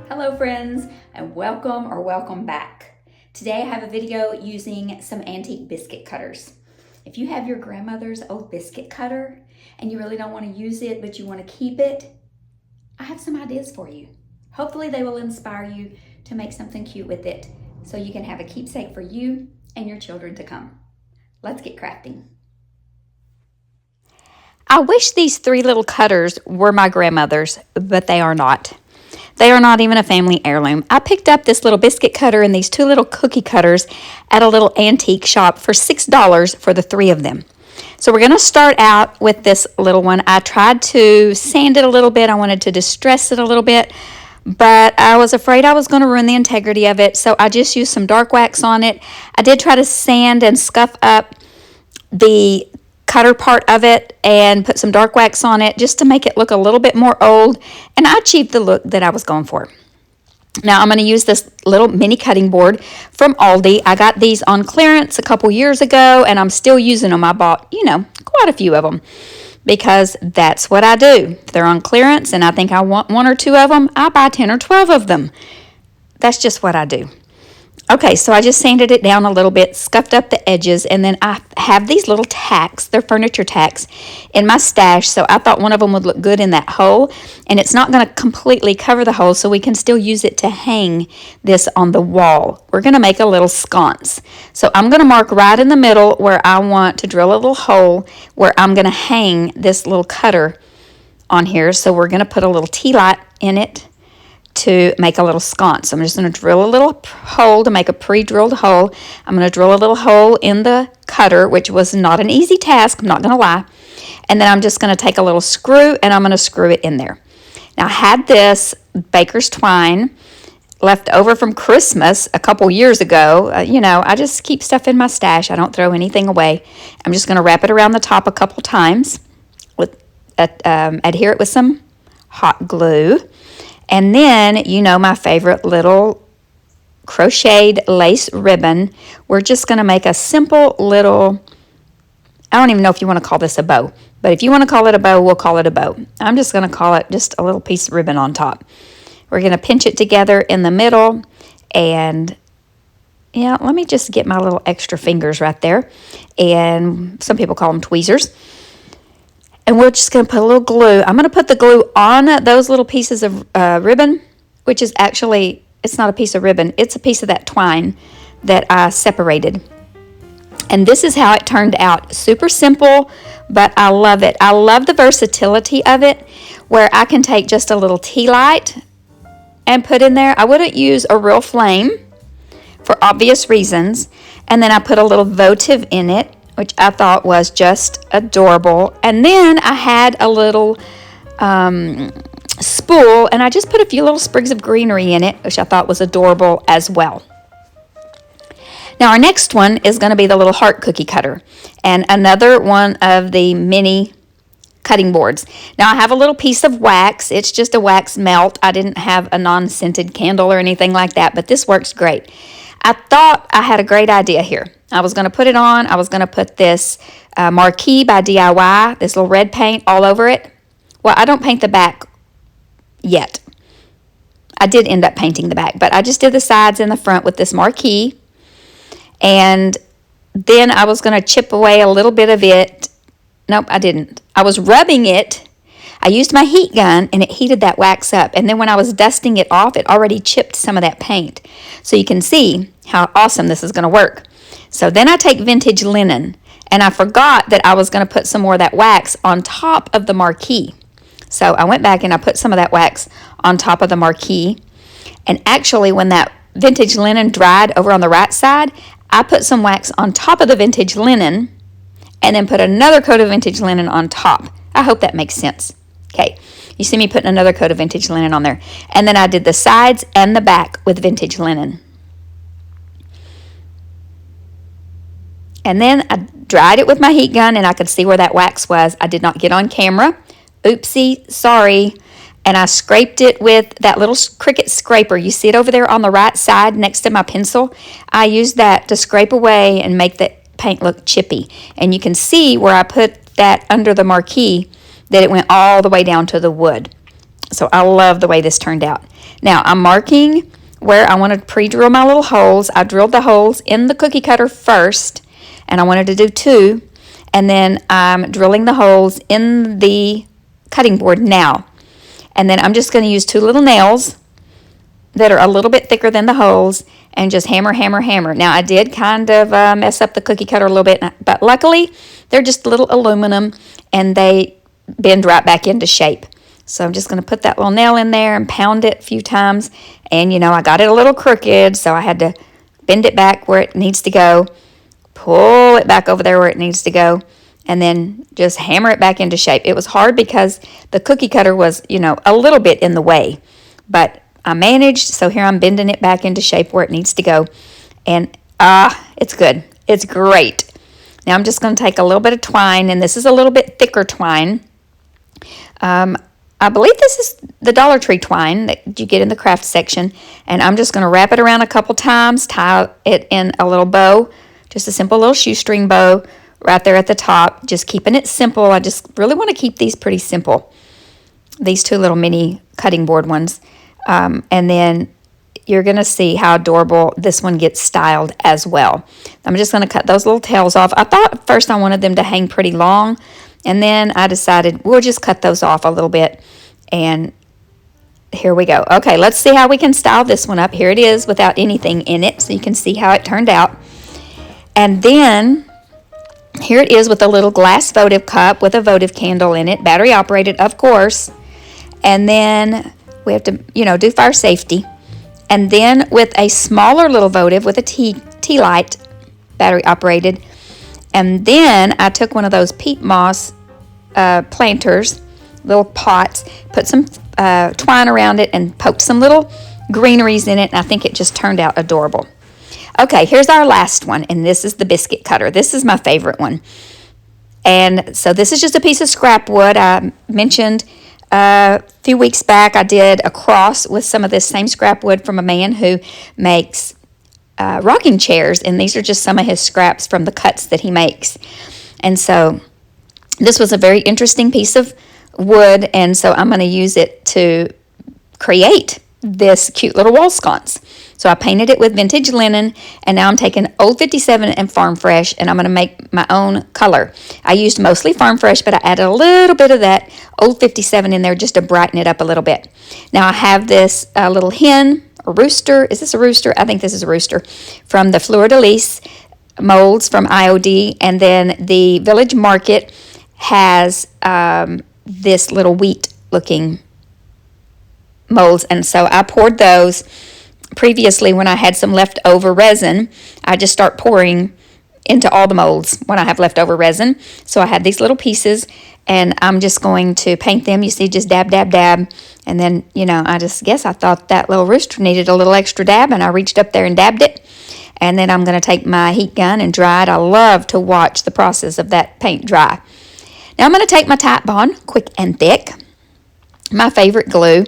Hello friends, and welcome back. Today I have a video using some antique biscuit cutters. If you have your grandmother's old biscuit cutter and you really don't want to use it but you want to keep it, I have some ideas for you. Hopefully they will inspire you to make something cute with it so you can have a keepsake for you and your children to come. Let's get crafting. I wish these three little cutters were my grandmother's, but they are not. They are not even a family heirloom. I picked up this little biscuit cutter and these two little cookie cutters at a little antique shop for $6 for the three of them. So we're going to start out with this little one. I tried to sand it a little bit. I wanted to distress it a little bit, but I was afraid I was going to ruin the integrity of it, so I just used some dark wax on it. I did try to sand and scuff up the cutter part of it and put some dark wax on it just to make it look a little bit more old, and I achieved the look that I was going for. Now I'm going to use this little mini cutting board from Aldi. I got these on clearance a couple years ago and I'm still using them. I bought, quite a few of them because that's what I do. If they're on clearance and I think I want one or two of them, I buy 10 or 12 of them. That's just what I do. Okay, so I just sanded it down a little bit, scuffed up the edges, and then I have these little tacks, they're furniture tacks, in my stash, so I thought one of them would look good in that hole, and it's not going to completely cover the hole, so we can still use it to hang this on the wall. We're going to make a little sconce. So I'm going to mark right in the middle where I want to drill a little hole where I'm going to hang this little cutter on here, so we're going to put a little tea light in it to make a little sconce. So I'm just going to drill a little hole to make a pre-drilled hole. I'm going to drill a little hole in the cutter, which was not an easy task, I'm not going to lie. And then I'm just going to take a little screw and I'm going to screw it in there. Now I had this baker's twine left over from Christmas a couple years ago. I just keep stuff in my stash. I don't throw anything away. I'm just going to wrap it around the top a couple times, adhere it with some hot glue. And then, my favorite little crocheted lace ribbon. We're just going to make a simple little, I don't even know if you want to call this a bow, but if you want to call it a bow, we'll call it a bow. I'm just going to call it just a little piece of ribbon on top. We're going to pinch it together in the middle, and let me just get my little extra fingers right there. And some people call them tweezers. And we're just going to put a little glue. I'm going to put the glue on those little pieces of ribbon, which is actually, it's not a piece of ribbon. It's a piece of that twine that I separated. And this is how it turned out. Super simple, but I love it. I love the versatility of it, where I can take just a little tea light and put in there. I wouldn't use a real flame for obvious reasons. And then I put a little votive in it, which I thought was just adorable. And then I had a little spool, and I just put a few little sprigs of greenery in it, which I thought was adorable as well. Now our next one is going to be the little heart cookie cutter, and another one of the mini cutting boards. Now I have a little piece of wax. It's just a wax melt. I didn't have a non-scented candle or anything like that, but this works great. I thought I had a great idea here. I was going to put it on. I was going to put this marquee by DIY, this little red paint all over it. Well, I don't paint the back yet. I did end up painting the back, but I just did the sides and the front with this marquee. And then I was going to chip away a little bit of it. Nope, I didn't. I was rubbing it. I used my heat gun and it heated that wax up. And then when I was dusting it off, it already chipped some of that paint. So you can see how awesome this is going to work. So then I take vintage linen, and I forgot that I was going to put some more of that wax on top of the marquee. So I went back and I put some of that wax on top of the marquee. And actually when that vintage linen dried over on the right side, I put some wax on top of the vintage linen and then put another coat of vintage linen on top. I hope that makes sense. Okay, you see me putting another coat of vintage linen on there. And then I did the sides and the back with vintage linen. And then I dried it with my heat gun and I could see where that wax was. I did not get on camera. Oopsie, sorry. And I scraped it with that little Cricut scraper. You see it over there on the right side next to my pencil? I used that to scrape away and make the paint look chippy. And you can see where I put that under the marquee that it went all the way down to the wood. So I love the way this turned out. Now I'm marking where I want to pre-drill my little holes. I drilled the holes in the cookie cutter first, and I wanted to do 2. And then I'm drilling the holes in the cutting board now. And then I'm just going to use 2 little nails that are a little bit thicker than the holes and just hammer, hammer, hammer. Now I did kind of mess up the cookie cutter a little bit, but luckily they're just little aluminum and they bend right back into shape. So I'm just going to put that little nail in there and pound it a few times. And, you know, I got it a little crooked, so I had to bend it back where it needs to go, pull it back over there where it needs to go, and then just hammer it back into shape. It was hard because the cookie cutter was, you know, a little bit in the way. But I managed, so here I'm bending it back into shape where it needs to go. And, it's good. It's great. Now I'm just going to take a little bit of twine, and this is a little bit thicker twine. I believe this is the Dollar Tree twine that you get in the craft section, and I'm just going to wrap it around a couple times, tie it in a little bow, just a simple little shoestring bow right there at the top, just keeping it simple. I just really want to keep these pretty simple, these 2 little mini cutting board ones, and then you're going to see how adorable this one gets styled as well. I'm just going to cut those little tails off. I thought at first I wanted them to hang pretty long, and then I decided we'll just cut those off a little bit, and here we go. Okay, let's see how we can style this one up. Here it is without anything in it, so you can see how it turned out. And then here it is with a little glass votive cup with a votive candle in it, battery operated, of course. And then we have to, you know, do fire safety. And then with a smaller little votive with a tea light, battery operated. And then I took one of those peat moss planters, little pots, put some twine around it and poked some little greeneries in it, and I think it just turned out adorable. Okay, here's our last one, and this is the biscuit cutter. This is my favorite one. And so this is just a piece of scrap wood. I mentioned a few weeks back I did a cross with some of this same scrap wood from a man who makes rocking chairs, and these are just some of his scraps from the cuts that he makes. And so this was a very interesting piece of wood, and so I'm going to use it to create this cute little wall sconce. So I painted it with vintage linen, and now I'm taking Old 57 and Farm Fresh, and I'm going to make my own color. I used mostly Farm Fresh, but I added a little bit of that Old 57 in there just to brighten it up a little bit. Now I have this little hen, a rooster. Is this a rooster? I think this is a rooster, from the Fleur de Lis molds from IOD, and then the Village Market has this little wheat looking molds, and so I poured those. Previously, when I had some leftover resin, I just start pouring into all the molds when I have leftover resin. So I had these little pieces, and I'm just going to paint them. You see, just dab, dab, dab. And then, you know, I thought that little rooster needed a little extra dab, and I reached up there and dabbed it. And then I'm going to take my heat gun and dry it. I love to watch the process of that paint dry. Now I'm going to take my Titebond, quick and thick, my favorite glue.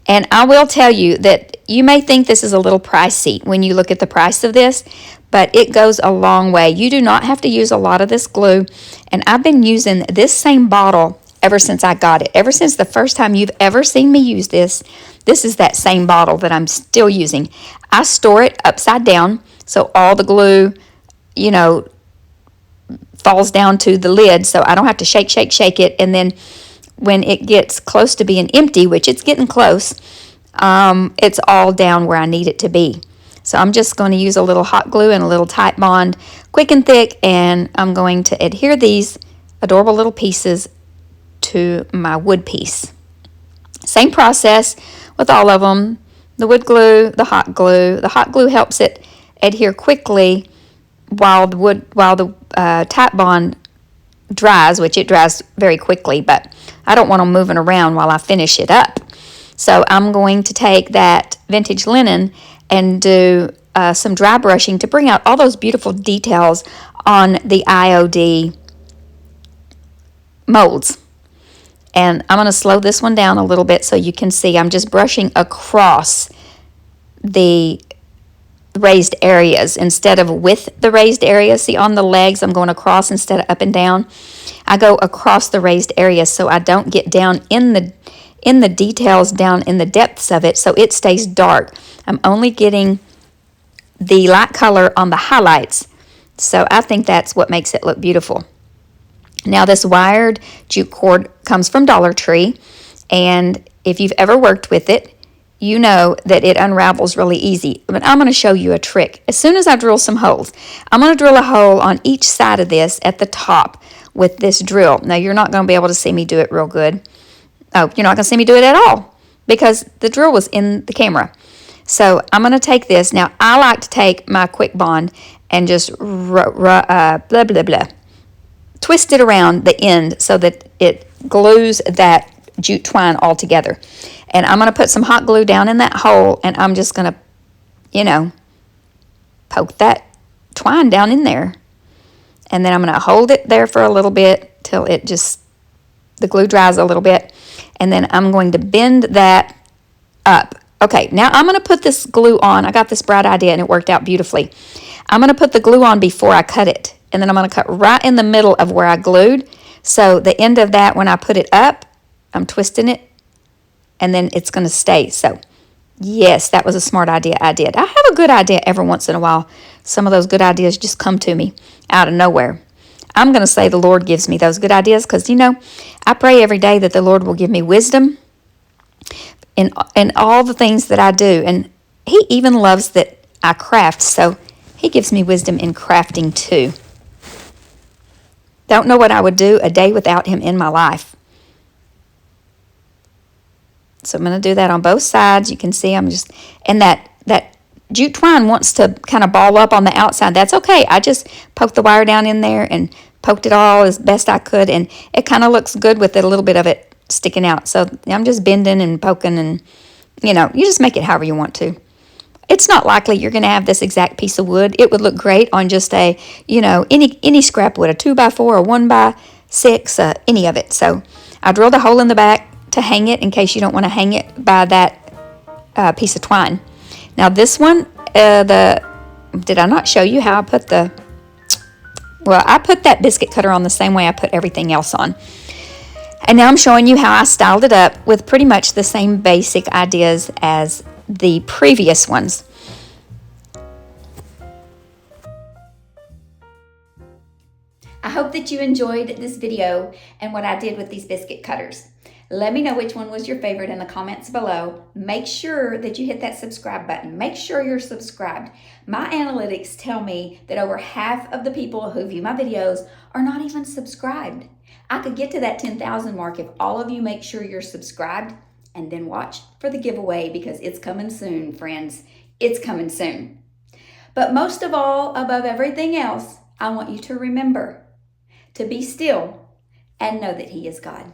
And I will tell you that you may think this is a little pricey when you look at the price of this, but it goes a long way. You do not have to use a lot of this glue, and I've been using this same bottle ever since I got it. Ever since the first time you've ever seen me use this, this is that same bottle that I'm still using. I store it upside down, so all the glue, you know, falls down to the lid, so I don't have to shake, shake, shake it, and then when it gets close to being empty, which it's getting close, it's all down where I need it to be. So I'm just going to use a little hot glue and a little Titebond, quick and thick, and I'm going to adhere these adorable little pieces to my wood piece. Same process with all of them. The wood glue, the hot glue. The hot glue helps it adhere quickly while the Titebond dries, which it dries very quickly, but I don't want them moving around while I finish it up. So I'm going to take that vintage linen and do some dry brushing to bring out all those beautiful details on the IOD molds. And I'm going to slow this one down a little bit so you can see I'm just brushing across the raised areas instead of with the raised areas. See, on the legs I'm going across instead of up and down. I go across the raised areas so I don't get down in in the details down in the depths of it so it stays dark. I'm only getting the light color on the highlights. So I think that's what makes it look beautiful. Now this wired jute cord comes from Dollar Tree, and if you've ever worked with it, you know that it unravels really easy. But I'm going to show you a trick. As soon as I drill some holes, I'm going to drill a hole on each side of this at the top with this drill. Now you're not going to be able to see me do it real good. Oh, you're not going to see me do it at all because the drill was in the camera. So I'm going to take this. Now I like to take my Quick Bond and just blah, blah, blah. Twist it around the end so that it glues that jute twine all together. And I'm going to put some hot glue down in that hole, and I'm just going to, poke that twine down in there. And then I'm going to hold it there for a little bit till the glue dries a little bit. And then I'm going to bend that up. Okay, now I'm going to put this glue on. I got this bright idea, and it worked out beautifully. I'm going to put the glue on before I cut it. And then I'm going to cut right in the middle of where I glued. So the end of that, when I put it up, I'm twisting it, and then it's going to stay. So, yes, that was a smart idea I did. I have a good idea every once in a while. Some of those good ideas just come to me out of nowhere. I'm going to say the Lord gives me those good ideas because, I pray every day that the Lord will give me wisdom in all the things that I do. And He even loves that I craft, so He gives me wisdom in crafting too. Don't know what I would do a day without Him in my life. So I'm going to do that on both sides. You can see and that jute twine wants to kind of ball up on the outside. That's okay. I just poked the wire down in there and poked it all as best I could. And it kind of looks good with a little bit of it sticking out. So I'm just bending and poking and, you just make it however you want to. It's not likely you're going to have this exact piece of wood. It would look great on just a, any scrap wood, a 2x4 or 1x6, any of it. So I drilled a hole in the back to hang it in case you don't want to hang it by that piece of twine. Now this one, did I not show you how I put I put that biscuit cutter on the same way I put everything else on. And now I'm showing you how I styled it up with pretty much the same basic ideas as the previous ones. I hope that you enjoyed this video and what I did with these biscuit cutters. Let me know which one was your favorite in the comments below. Make sure that you hit that subscribe button. Make sure you're subscribed. My analytics tell me that over half of the people who view my videos are not even subscribed. I could get to that 10,000 mark if all of you make sure you're subscribed, and then watch for the giveaway because it's coming soon, friends. It's coming soon. But most of all, above everything else, I want you to remember to be still and know that He is God.